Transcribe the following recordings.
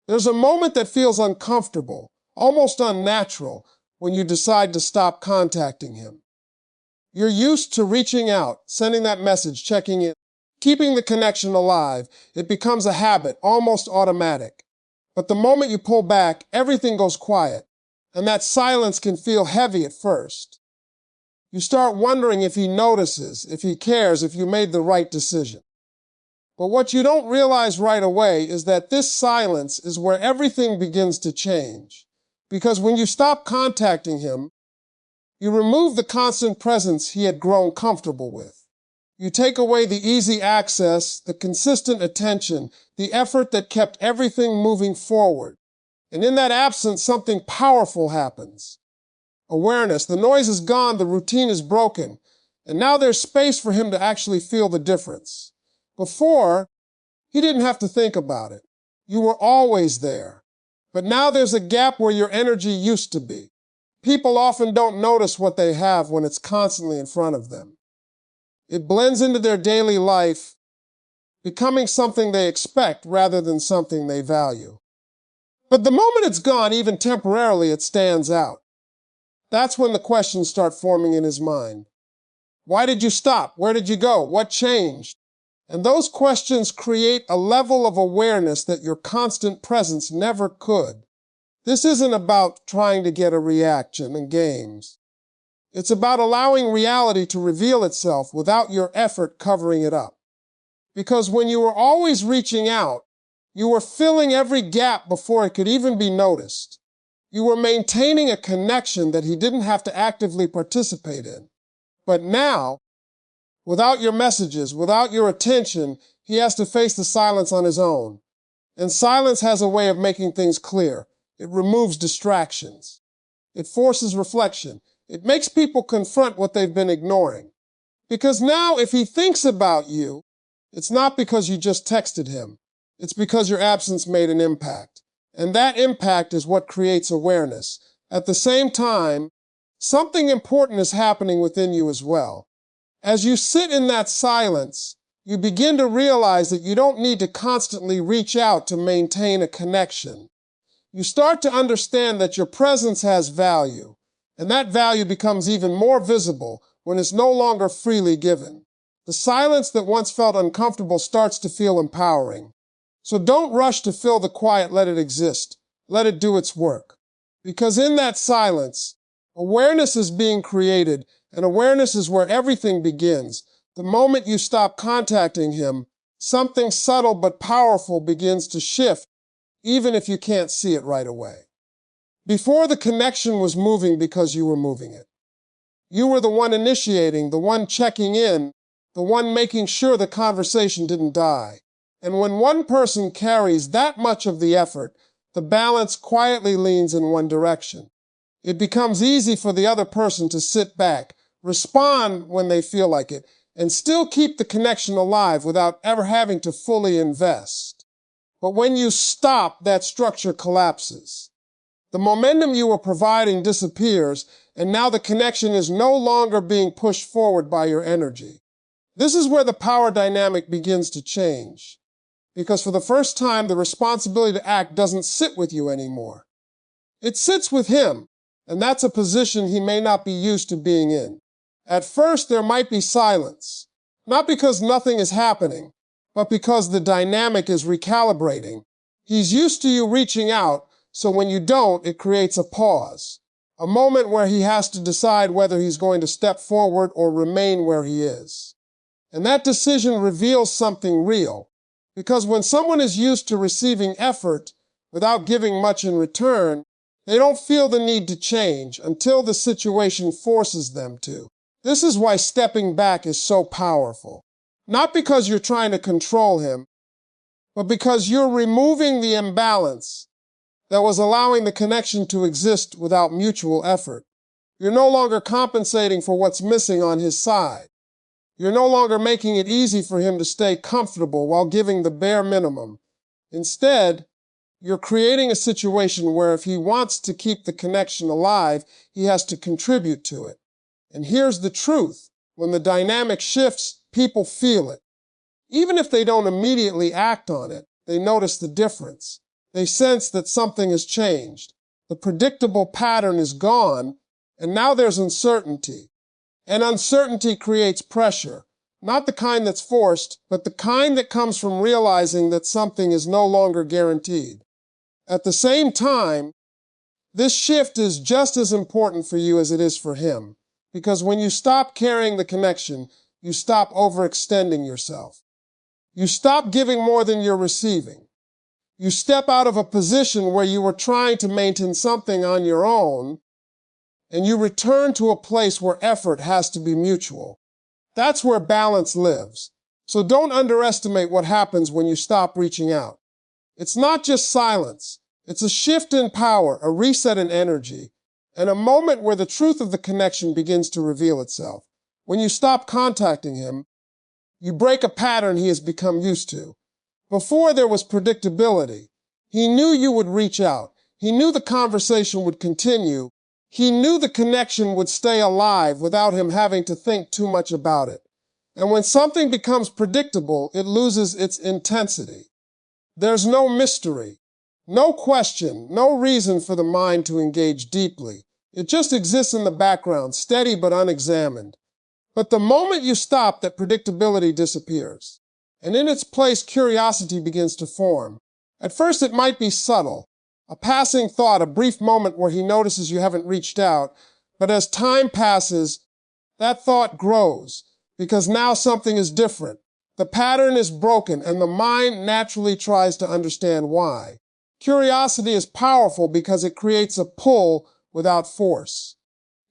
There's a moment that feels uncomfortable, almost unnatural, when you decide to stop contacting him. You're used to reaching out, sending that message, checking in, keeping the connection alive. It becomes a habit, almost automatic. But the moment you pull back, everything goes quiet, and that silence can feel heavy at first. You start wondering if he notices, if he cares, if you made the right decision. But what you don't realize right away is that this silence is where everything begins to change. Because when you stop contacting him, you remove the constant presence he had grown comfortable with. You take away the easy access, the consistent attention, the effort that kept everything moving forward. And in that absence, something powerful happens. Awareness. The noise is gone, the routine is broken, and now there's space for him to actually feel the difference. Before, he didn't have to think about it. You were always there. But now there's a gap where your energy used to be. People often don't notice what they have when it's constantly in front of them. It blends into their daily life, becoming something they expect rather than something they value. But the moment it's gone, even temporarily, it stands out. That's when the questions start forming in his mind. Why did you stop? Where did you go? What changed? And those questions create a level of awareness that your constant presence never could. This isn't about trying to get a reaction in games. It's about allowing reality to reveal itself without your effort covering it up. Because when you were always reaching out, you were filling every gap before it could even be noticed. You were maintaining a connection that he didn't have to actively participate in. But now, without your messages, without your attention, he has to face the silence on his own. And silence has a way of making things clear. It removes distractions. It forces reflection. It makes people confront what they've been ignoring. Because now, if he thinks about you, it's not because you just texted him. It's because your absence made an impact. And that impact is what creates awareness. At the same time, something important is happening within you as well. As you sit in that silence, you begin to realize that you don't need to constantly reach out to maintain a connection. You start to understand that your presence has value, and that value becomes even more visible when it's no longer freely given. The silence that once felt uncomfortable starts to feel empowering. So don't rush to fill the quiet, let it exist. Let it do its work. Because in that silence, awareness is being created, and awareness is where everything begins. The moment you stop contacting him, something subtle but powerful begins to shift, even if you can't see it right away. Before, the connection was moving because you were moving it. You were the one initiating, the one checking in, the one making sure the conversation didn't die. And when one person carries that much of the effort, the balance quietly leans in one direction. It becomes easy for the other person to sit back, respond when they feel like it, and still keep the connection alive without ever having to fully invest. But when you stop, that structure collapses. The momentum you were providing disappears, and now the connection is no longer being pushed forward by your energy. This is where the power dynamic begins to change. Because for the first time, the responsibility to act doesn't sit with you anymore. It sits with him, and that's a position he may not be used to being in. At first, there might be silence, not because nothing is happening, but because the dynamic is recalibrating. He's used to you reaching out, so when you don't, it creates a pause, a moment where he has to decide whether he's going to step forward or remain where he is. And that decision reveals something real, because when someone is used to receiving effort without giving much in return, they don't feel the need to change until the situation forces them to. This is why stepping back is so powerful. Not because you're trying to control him, but because you're removing the imbalance that was allowing the connection to exist without mutual effort. You're no longer compensating for what's missing on his side. You're no longer making it easy for him to stay comfortable while giving the bare minimum. Instead, you're creating a situation where if he wants to keep the connection alive, he has to contribute to it. And here's the truth. When the dynamic shifts, people feel it. Even if they don't immediately act on it, they notice the difference. They sense that something has changed. The predictable pattern is gone, and now there's uncertainty. And uncertainty creates pressure, not the kind that's forced, but the kind that comes from realizing that something is no longer guaranteed. At the same time, this shift is just as important for you as it is for him, because when you stop carrying the connection, you stop overextending yourself. You stop giving more than you're receiving. You step out of a position where you were trying to maintain something on your own, and you return to a place where effort has to be mutual. That's where balance lives. So don't underestimate what happens when you stop reaching out. It's not just silence. It's a shift in power, a reset in energy, and a moment where the truth of the connection begins to reveal itself. When you stop contacting him, you break a pattern he has become used to. Before there was predictability. He knew you would reach out. He knew the conversation would continue. He knew the connection would stay alive without him having to think too much about it. And when something becomes predictable, it loses its intensity. There's no mystery, no question, no reason for the mind to engage deeply. It just exists in the background, steady but unexamined. But the moment you stop, that predictability disappears. And in its place, curiosity begins to form. At first, it might be subtle, a passing thought, a brief moment where he notices you haven't reached out. But as time passes, that thought grows, because now something is different. The pattern is broken, and the mind naturally tries to understand why. Curiosity is powerful because it creates a pull without force.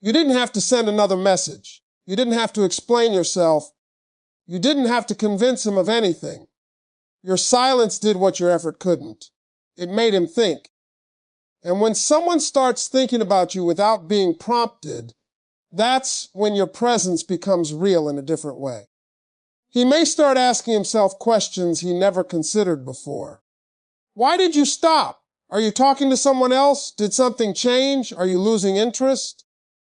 You didn't have to send another message. You didn't have to explain yourself. You didn't have to convince him of anything. Your silence did what your effort couldn't. It made him think. And when someone starts thinking about you without being prompted, that's when your presence becomes real in a different way. He may start asking himself questions he never considered before. Why did you stop? Are you talking to someone else? Did something change? Are you losing interest?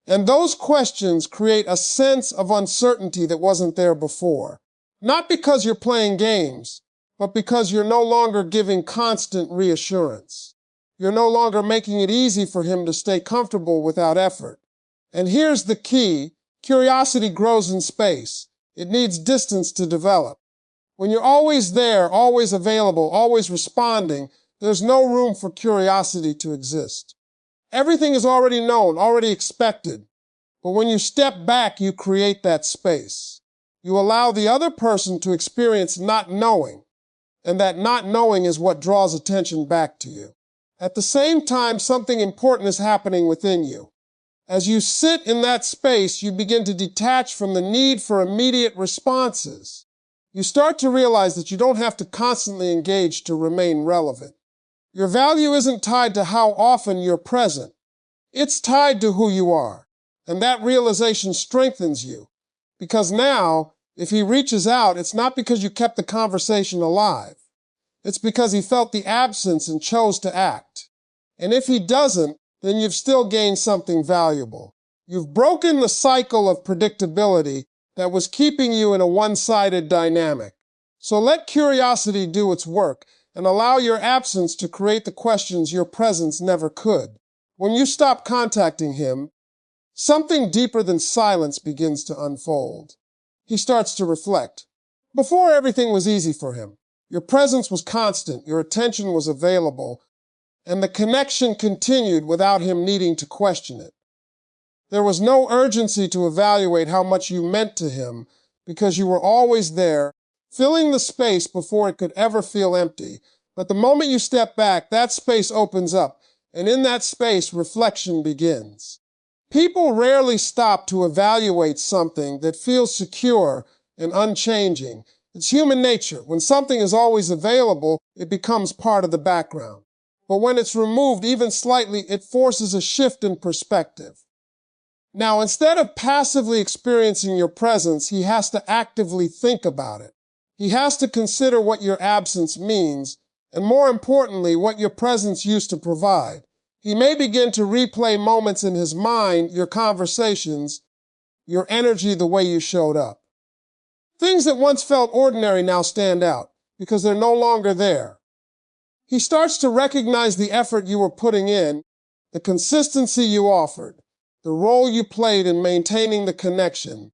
And those questions create a sense of uncertainty that wasn't there before. Not because you're playing games, but because you're no longer giving constant reassurance. You're no longer making it easy for him to stay comfortable without effort. And here's the key: curiosity grows in space. It needs distance to develop. When you're always there, always available, always responding, there's no room for curiosity to exist. Everything is already known, already expected. But when you step back, you create that space. You allow the other person to experience not knowing, and that not knowing is what draws attention back to you. At the same time, something important is happening within you. As you sit in that space, you begin to detach from the need for immediate responses. You start to realize that you don't have to constantly engage to remain relevant. Your value isn't tied to how often you're present. It's tied to who you are. And that realization strengthens you. Because now, if he reaches out, it's not because you kept the conversation alive. It's because he felt the absence and chose to act. And if he doesn't, then you've still gained something valuable. You've broken the cycle of predictability that was keeping you in a one-sided dynamic. So let curiosity do its work and allow your absence to create the questions your presence never could. When you stop contacting him, something deeper than silence begins to unfold. He starts to reflect. Before, everything was easy for him. Your presence was constant, your attention was available, and the connection continued without him needing to question it. There was no urgency to evaluate how much you meant to him because you were always there, filling the space before it could ever feel empty. But the moment you step back, that space opens up, and in that space, reflection begins. People rarely stop to evaluate something that feels secure and unchanging. It's human nature. When something is always available, it becomes part of the background. But when it's removed, even slightly, it forces a shift in perspective. Now, instead of passively experiencing your presence, he has to actively think about it. He has to consider what your absence means, and more importantly, what your presence used to provide. He may begin to replay moments in his mind, your conversations, your energy, the way you showed up. Things that once felt ordinary now stand out because they're no longer there. He starts to recognize the effort you were putting in, the consistency you offered, the role you played in maintaining the connection.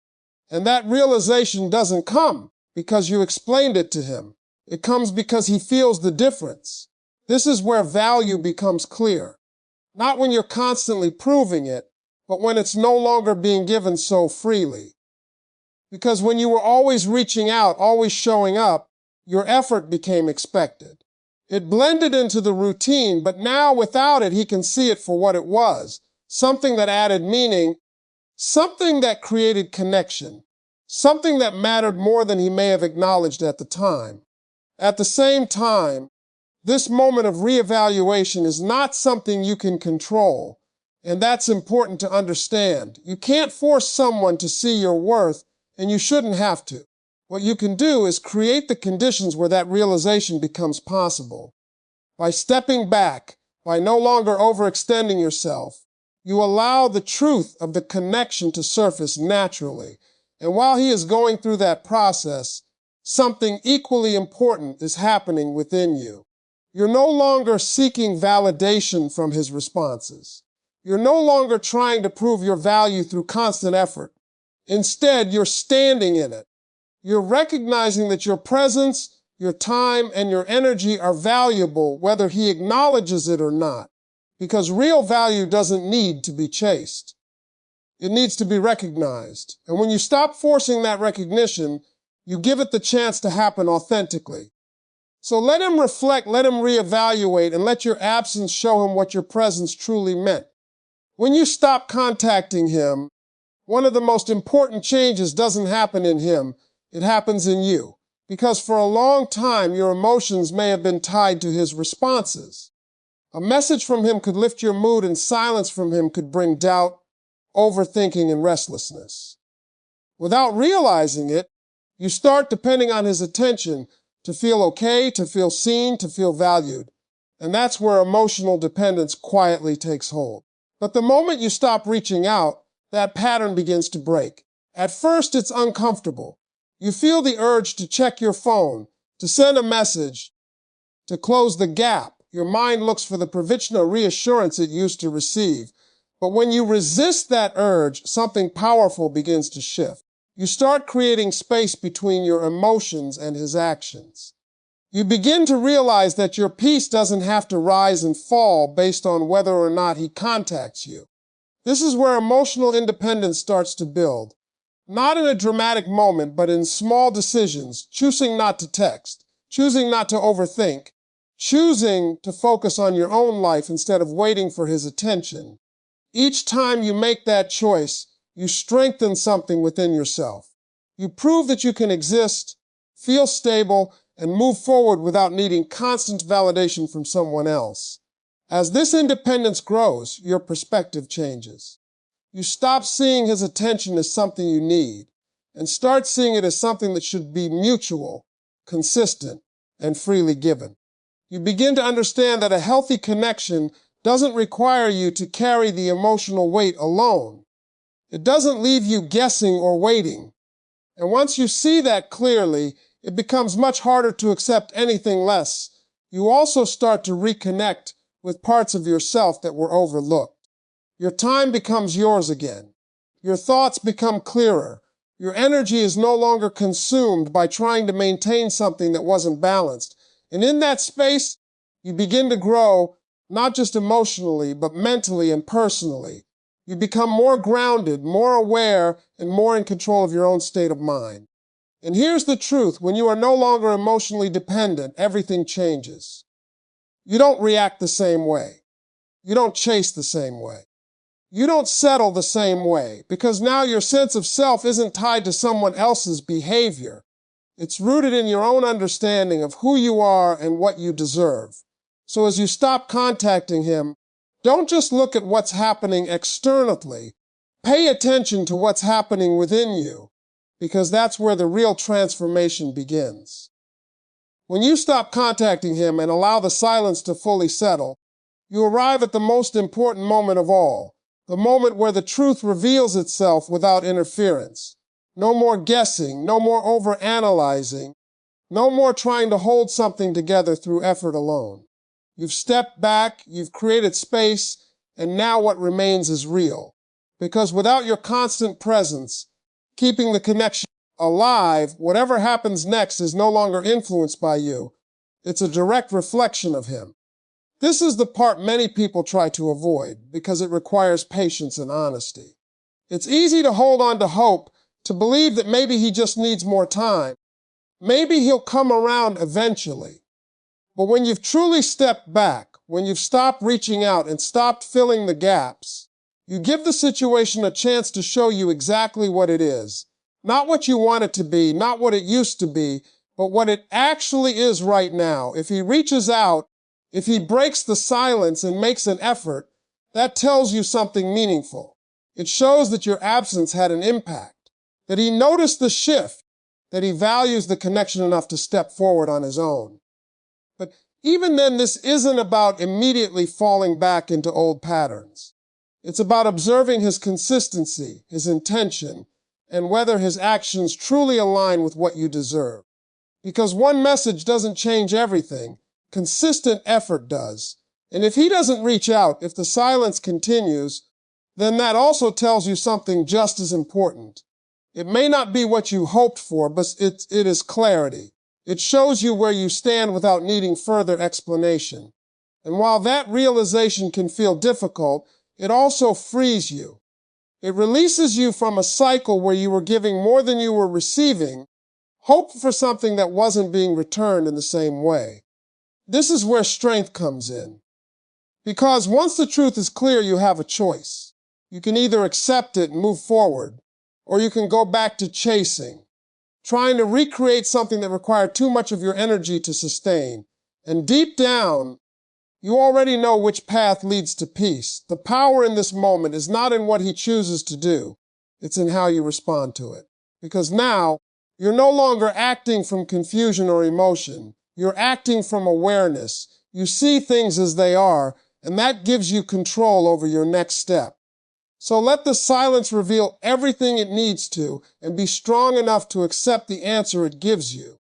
And that realization doesn't come because you explained it to him. It comes because he feels the difference. This is where value becomes clear. Not when you're constantly proving it, but when it's no longer being given so freely. Because when you were always reaching out, always showing up, your effort became expected. It blended into the routine, but now without it, he can see it for what it was. Something that added meaning, something that created connection, something that mattered more than he may have acknowledged at the time. At the same time, this moment of reevaluation is not something you can control, and that's important to understand. You can't force someone to see your worth, and you shouldn't have to. What you can do is create the conditions where that realization becomes possible. By stepping back, by no longer overextending yourself, you allow the truth of the connection to surface naturally. And while he is going through that process, something equally important is happening within you. You're no longer seeking validation from his responses. You're no longer trying to prove your value through constant effort. Instead, you're standing in it. You're recognizing that your presence, your time, and your energy are valuable whether he acknowledges it or not. Because real value doesn't need to be chased. It needs to be recognized. And when you stop forcing that recognition, you give it the chance to happen authentically. So let him reflect, let him reevaluate, and let your absence show him what your presence truly meant. When you stop contacting him, one of the most important changes doesn't happen in him, it happens in you. Because for a long time, your emotions may have been tied to his responses. A message from him could lift your mood, and silence from him could bring doubt, overthinking, and restlessness. Without realizing it, you start depending on his attention to feel okay, to feel seen, to feel valued. And that's where emotional dependence quietly takes hold. But the moment you stop reaching out, that pattern begins to break. At first, it's uncomfortable. You feel the urge to check your phone, to send a message, to close the gap. Your mind looks for the provisional reassurance it used to receive. But when you resist that urge, something powerful begins to shift. You start creating space between your emotions and his actions. You begin to realize that your peace doesn't have to rise and fall based on whether or not he contacts you. This is where emotional independence starts to build. Not in a dramatic moment, but in small decisions, choosing not to text, choosing not to overthink, choosing to focus on your own life instead of waiting for his attention. Each time you make that choice, you strengthen something within yourself. You prove that you can exist, feel stable, and move forward without needing constant validation from someone else. As this independence grows, your perspective changes. You stop seeing his attention as something you need and start seeing it as something that should be mutual, consistent, and freely given. You begin to understand that a healthy connection doesn't require you to carry the emotional weight alone. It doesn't leave you guessing or waiting. And once you see that clearly, it becomes much harder to accept anything less. You also start to reconnect with parts of yourself that were overlooked. Your time becomes yours again. Your thoughts become clearer. Your energy is no longer consumed by trying to maintain something that wasn't balanced. And in that space, you begin to grow, not just emotionally, but mentally and personally. You become more grounded, more aware, and more in control of your own state of mind. And here's the truth. When you are no longer emotionally dependent, everything changes. You don't react the same way. You don't chase the same way. You don't settle the same way, because now your sense of self isn't tied to someone else's behavior. It's rooted in your own understanding of who you are and what you deserve. So as you stop contacting him, don't just look at what's happening externally. Pay attention to what's happening within you, because that's where the real transformation begins. When you stop contacting him and allow the silence to fully settle, you arrive at the most important moment of all, the moment where the truth reveals itself without interference. No more guessing, no more overanalyzing, no more trying to hold something together through effort alone. You've stepped back, you've created space, and now what remains is real. Because without your constant presence, keeping the connection alive, whatever happens next is no longer influenced by you. It's a direct reflection of him. This is the part many people try to avoid because it requires patience and honesty. It's easy to hold on to hope, to believe that maybe he just needs more time. Maybe he'll come around eventually. But when you've truly stepped back, when you've stopped reaching out and stopped filling the gaps, you give the situation a chance to show you exactly what it is. Not what you want it to be, not what it used to be, but what it actually is right now. If he reaches out, if he breaks the silence and makes an effort, that tells you something meaningful. It shows that your absence had an impact, that he noticed the shift, that he values the connection enough to step forward on his own. But even then, this isn't about immediately falling back into old patterns. It's about observing his consistency, his intention, and whether his actions truly align with what you deserve. Because one message doesn't change everything. Consistent effort does. And if he doesn't reach out, if the silence continues, then that also tells you something just as important. It may not be what you hoped for, but it is clarity. It shows you where you stand without needing further explanation. And while that realization can feel difficult, it also frees you. It releases you from a cycle where you were giving more than you were receiving, hope for something that wasn't being returned in the same way. This is where strength comes in. Because once the truth is clear, you have a choice. You can either accept it and move forward, or you can go back to chasing, trying to recreate something that required too much of your energy to sustain. And deep down, you already know which path leads to peace. The power in this moment is not in what he chooses to do. It's in how you respond to it. Because now, you're no longer acting from confusion or emotion. You're acting from awareness. You see things as they are, and that gives you control over your next step. So let the silence reveal everything it needs to, and be strong enough to accept the answer it gives you.